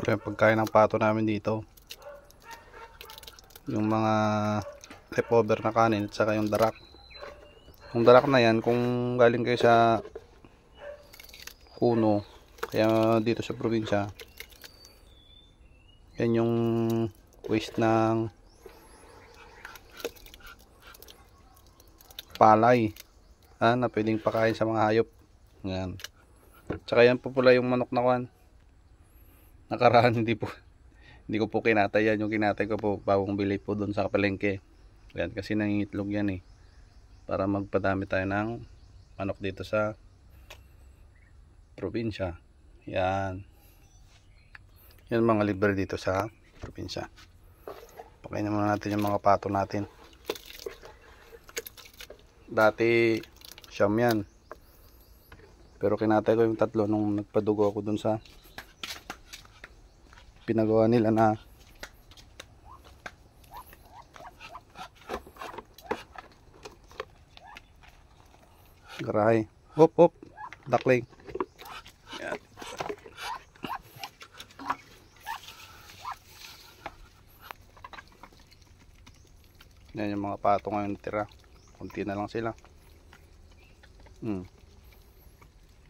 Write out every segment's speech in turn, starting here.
Ito yung pagkain ng pato namin dito. Yung mga leftover na kanin at saka yung darak. Yung darak na yan, kung galing kayo sa kuno, kaya dito sa probinsya, yan yung waste ng palay na pwedeng pakain sa mga hayop. Yan. Tsaka yan po pula yung manok na kwan. Nakaraan hindi ko po kinatay yan. Yung kinatay ko po bagong bili po doon sa palengke. Yan, kasi nangingitlog yan para magpadami tayo ng manok dito sa probinsya. Yan. Yan mga libre dito sa probinsya. Pakainin muna natin yung mga pato natin. Dati siyam yan. Pero kinatay ko yung 3 nung nagpadugo ako dun sa pinagawa nila na garahe. Hop, duckling. Yan. Yan yung mga pato ngayon tira. Kunti na lang sila.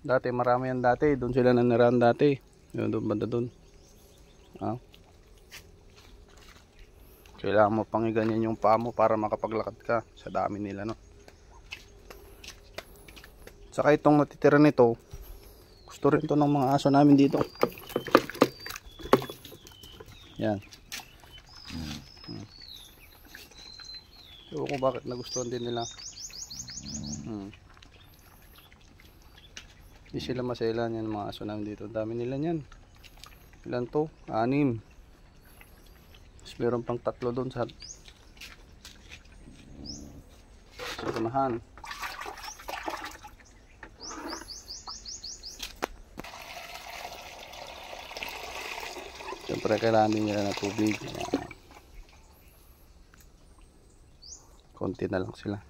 Dati marami yan dati. Doon sila nanirahan dati. Yun, doon banda doon. Kailangan mo pang iganyan yung paa mo para makapaglakad ka sa dami nila, no? Saka itong natitira nito, gusto rin to ng mga aso namin dito. Yan. So kung bakit nagustuhan din nila. Hindi sila maselan yan mga aso namin dito. Dami nila yan. Ilan to? 6. Tapos meron pang 3 doon sa unahan. Siyempre kailangan din nila ng tubig. Konti na lang sila.